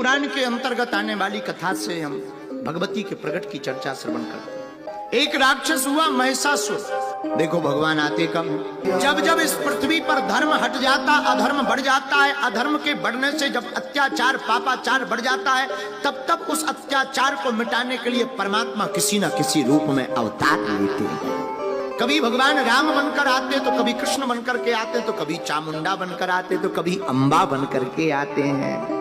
पुराण के अंतर्गत आने वाली कथा से हम भगवती के प्रकट की चर्चा श्रवण करते हैं। एक राक्षस हुआ महिषासुर। देखो भगवान आते कब, जब जब इस पृथ्वी पर धर्म हट जाता, अधर्म बढ़ जाता है। अधर्म के बढ़ने से जब अत्याचार पापाचार बढ़ जाता है, तब तब उस अत्याचार को मिटाने के लिए परमात्मा किसी न किसी रूप में अवतार लेते हैं। कभी भगवान राम बनकर आते तो कभी कृष्ण बनकर के आते, तो कभी चामुंडा बनकर आते, तो कभी अंबा बनकर के आते हैं।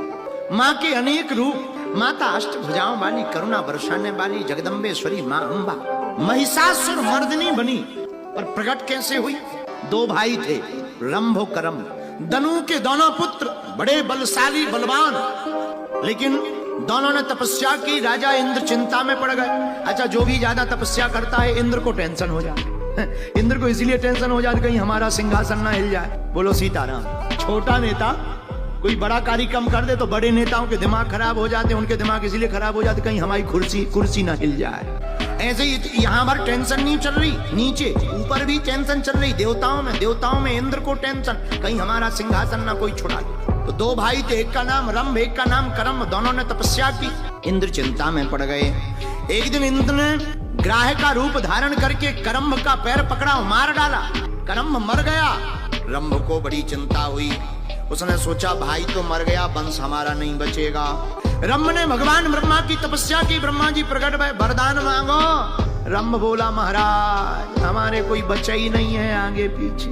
माँ के अनेक रूप, माता अष्टभुजाओं वाली, करुणा बरसाने वाली जगदम्बेश्वरी माँ अंबा महिषासुर मर्दिनी बनी। और प्रकट कैसे हुई? दो भाई थे, रंभ और करम। दनु के दोनों पुत्र बड़े बलशाली बलवान, लेकिन दोनों ने तपस्या की। राजा इंद्र चिंता में पड़ गए। अच्छा, जो भी ज्यादा तपस्या करता है इंद्र को टेंशन हो जाए। इंद्र को इसीलिए टेंशन हो जाए कहीं हमारा सिंहासन ना हिल जाए। बोलो सीताराम। छोटा नेता कोई बड़ा कार्यक्रम कर दे तो बड़े नेताओं के दिमाग खराब हो जाते हैं। उनके दिमाग इसीलिए खराब हो जाते कहीं हमारी कुर्सी ना हिल जाए। ऐसे ही यहाँ पर टेंशन नहीं चल रही, नीचे ऊपर भी टेंशन चल रही। देवताओं में इंद्र को टेंशन, कहीं हमारा सिंहासन ना कोई छुड़ा ले। तो दो भाई थे, एक का नाम रंभ, एक का नाम करम। दोनों ने तपस्या की। इंद्र चिंता में पड़ गए। एक दिन इंद्र ने ग्राह का रूप धारण करके करम का पैर पकड़ा, मार डाला। करम मर गया। रंभ को बड़ी चिंता हुई। उसने सोचा भाई तो मर गया, वंश हमारा नहीं बचेगा। रंभ ने भगवान ब्रह्मा की तपस्या की। ब्रह्मा जी प्रकट भय, वरदान मांगो। रंभ बोला महाराज हमारे कोई बच्चा ही नहीं है आगे पीछे,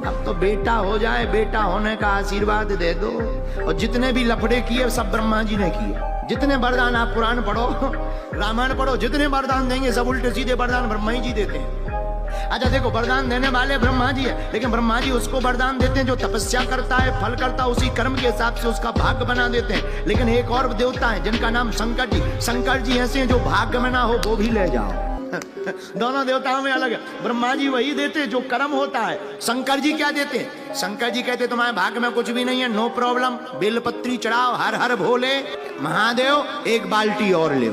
अब तो बेटा हो जाए, बेटा होने का आशीर्वाद दे दो। और जितने भी लफड़े किए सब ब्रह्मा जी ने किए। जितने वरदान, आप पुराण पढ़ो, रामायण पढ़ो, जितने वरदान देंगे सब उल्टे सीधे वरदान ब्रह्मा जी देते हैं। अच्छा देखो, वरदान देने वाले ब्रह्मा जी है, लेकिन ब्रह्मा जी उसको वरदान देते हैं जो तपस्या करता है, फल करता है, उसी कर्म के हिसाब से उसका भाग्य बना देते हैं। लेकिन एक और देवता है जिनका नाम शंकर जी। शंकर जी ऐसे हैं जो भाग्य में ना हो वो भी ले जाओ। दोनों देवताओं में अलग है। ब्रह्मा जी वही देते जो कर्म होता है। शंकर जी क्या देते हैं? शंकर जी कहते तुम्हारे भाग्य में कुछ भी नहीं है, नो प्रॉब्लम, बेलपत्री चढ़ाओ, हर हर भोले महादेव, एक बाल्टी और ले।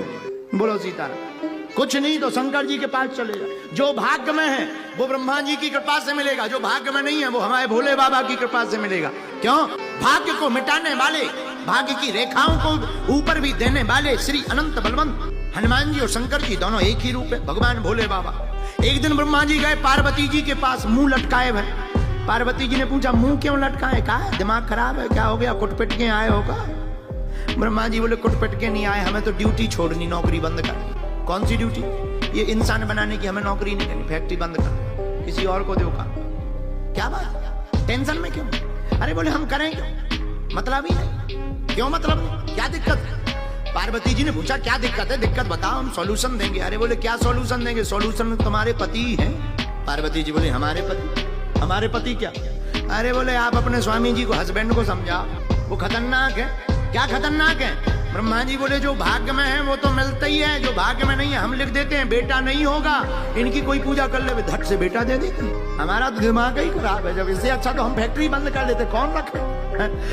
बोलो सीताराम। कुछ नहीं तो शंकर जी के पास चले जाओ। जो भाग्य में है वो ब्रह्मा जी की कृपा से मिलेगा, जो भाग्य में नहीं है वो हमारे भोले बाबा की कृपा से मिलेगा। क्यों? भाग्य को मिटाने वाले, भाग्य की रेखाओं को ऊपर भी देने वाले श्री अनंत बलवंत हनुमान जी और शंकर जी दोनों एक ही रूप है, भगवान भोले बाबा। एक दिन ब्रह्मा जी गए पार्वती जी के पास, मुंह लटकाए हैं। पार्वती जी ने पूछा मुंह क्यों लटकाए? कहा दिमाग खराब है, क्या हो गया, कुटपिट के आए होगा? ब्रह्मा जी बोले कुटपिट के नहीं आए, हमें तो ड्यूटी छोड़नी, नौकरी बंद करनी। कौन सी ड्यूटी? ये इंसान बनाने की, हमें नौकरी नहीं करनी, फैक्ट्री बंद कर, किसी और को दो काम। क्या बात, टेंशन में क्यों? अरे बोले हम करें क्यों, मतलब ही नहीं। क्यों मतलब नहीं? क्या दिक्कत है? पार्वती जी ने पूछा क्या दिक्कत है, दिक्कत बताओ, हम सॉल्यूशन देंगे। अरे बोले क्या सॉल्यूशन देंगे? सॉल्यूशन तुम्हारे पति हैं। पार्वती जी बोले हमारे पति? हमारे पति क्या? अरे बोले आप अपने स्वामी जी को, हस्बैंड को समझाओ, वो खतरनाक है। क्या खतरनाक है? ब्रह्मा जी बोले जो भाग्य में है वो तो मिलता ही है, जो भाग्य में नहीं है हम लिख देते हैं बेटा नहीं होगा, इनकी कोई पूजा कर ले, धट से बेटा दे देते हैं। हमारा तो दिमाग ही खराब है। जब इससे अच्छा तो हम फैक्ट्री बंद कर लेते, कौन रखे।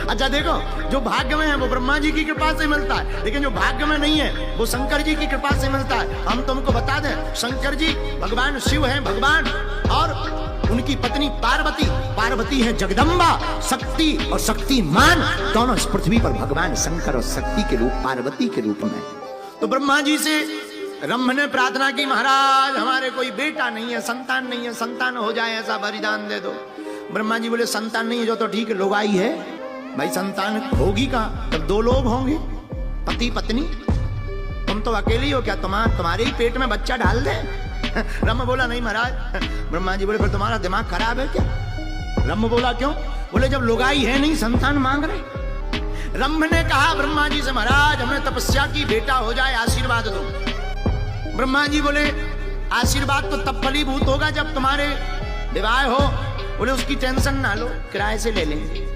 अच्छा देखो, जो भाग्य में है वो ब्रह्मा जी की कृपा से मिलता है, लेकिन जो भाग्य में नहीं है वो शंकर जी की कृपा से मिलता है। हम तुमको बता दें, शंकर जी भगवान शिव है भगवान, और उनकी पत्नी पार्वती, पार्वती है जगदम्बा, शक्ति और शक्तिमान, दोनों इस पृथ्वी पर भगवान शंकर और शक्ति के रूप, पार्वती के रूप में। तो ब्रह्मा जी से रंभ ने प्रार्थना की महाराज हमारे कोई बेटा नहीं है, संतान नहीं है, संतान हो जाए ऐसा वरदान दे दो। ब्रह्मा जी बोले संतान नहीं है जो तो ठीक है, लोगाई है भाई, संतान होगी कहाँ? तब दो लोग होंगे, पति पत्नी। तुम तो अकेले हो क्या? तुम्हारे ही पेट में बच्चा डाल दे? रंभ बोला नहीं महाराज। ब्रह्मा जी बोले फिर तुम्हारा दिमाग खराब है क्या? रंभ बोला क्यों? बोले जब लोगाई है नहीं, संतान मांग रहे। रंभ ने कहा ब्रह्मा जी से महाराज हमने तपस्या की, बेटा हो जाए, आशीर्वाद दो। ब्रह्मा जी बोले आशीर्वाद तो तब फलीभूत होगा जब तुम्हारे विवाह हो। बोले उसकी टेंशन ना लो, किराए से ले लेंगे,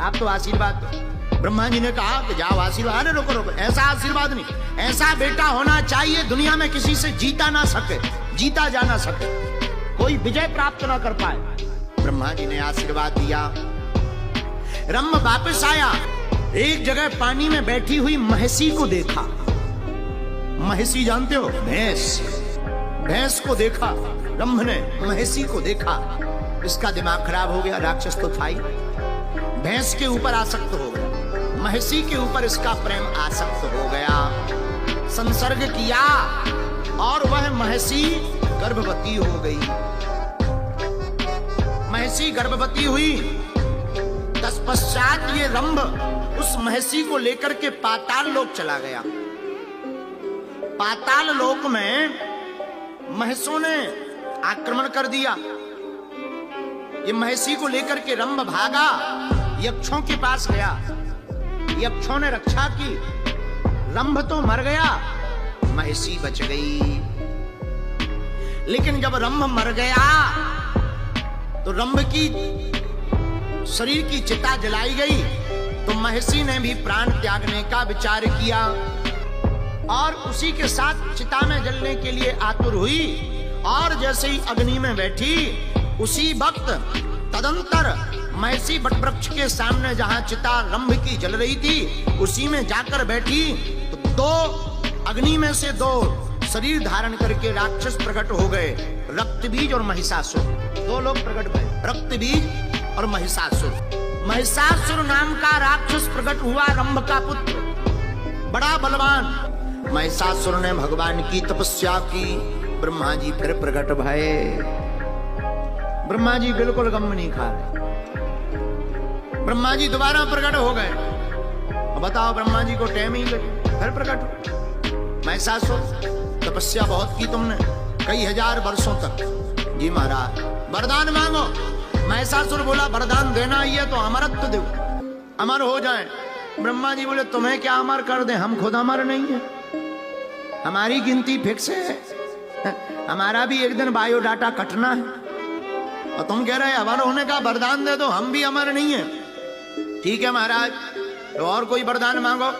आप तो आशीर्वाद दो। ब्रह्मा जी ने कहा कि जाओ आशीर्वाद। अरे रुको रुको, ऐसा आशीर्वाद नहीं, ऐसा बेटा होना चाहिए दुनिया में किसी से जीता ना सके, जीता जा ना सके, कोई विजय प्राप्त ना कर पाए। ब्रह्मा जी ने आशीर्वाद दिया। रंभ वापस आया, एक जगह पानी में बैठी हुई महिषी को देखा। महिषी जानते हो, भैंस, भैंस को देखा। रंभ ने महिषी को देखा, इसका दिमाग खराब हो गया, राक्षस तो था ही, भैंस के ऊपर आसक्त हो गया। महसी के ऊपर इसका प्रेम आसक्त हो गया, संसर्ग किया और वह महसी गर्भवती हो गई। महसी गर्भवती हुई, तत्पश्चात ये रंभ उस महसी को लेकर के पाताल लोक चला गया। पाताल लोक में महसों ने आक्रमण कर दिया। ये महसी को लेकर के रंभ भागा, यक्षों के पास गया, यक्षों ने रक्षा की, रंभ तो मर गया, महसी बच गई। लेकिन जब रंभ मर गया तो रंभ की शरीर की चिता जलाई गई, तो महसी ने भी प्राण त्यागने का विचार किया और उसी के साथ चिता में जलने के लिए आतुर हुई। और जैसे ही अग्नि में बैठी, उसी वक्त तदंतर महसी वटवृक्ष के सामने जहां चिता रंभ की जल रही थी, उसी में जाकर बैठी तो दो अग्नि में से दो शरीर धारण करके राक्षस प्रकट हो गए, रक्तबीज और महिषासुर। दो लोग प्रकट हुए, रक्तबीज और महिषासुर। महिषासुर नाम का राक्षस प्रकट हुआ, रंभ का पुत्र, बड़ा बलवान। महिषासुर ने भगवान की तपस्या की, ब्रह्मा जी फिर प्रकट भये। ब्रह्मा जी बिल्कुल गम नहीं खा रहे, ब्रह्मा जी दोबारा प्रकट हो गए। अब बताओ, ब्रह्मा जी को टाइम ही लगे, फिर प्रकट हो। महिषासुर, तपस्या बहुत की तुमने, कई हजार वर्षों तक। जी महाराज, वरदान मांगो। महिषासुर बोला, वरदान देना ही है तो अमरत्व दो, अमर हो जाए। ब्रह्मा जी बोले, तुम्हें क्या अमर कर दे, हम खुद अमर नहीं है, हमारी गिनती फिक्स है, हमारा भी एक दिन बायोडाटा कटना है, और तुम कह रहे अमर होने का वरदान दे दो, हम भी अमर नहीं है। ठीक है महाराज, तो और कोई वरदान मांगो।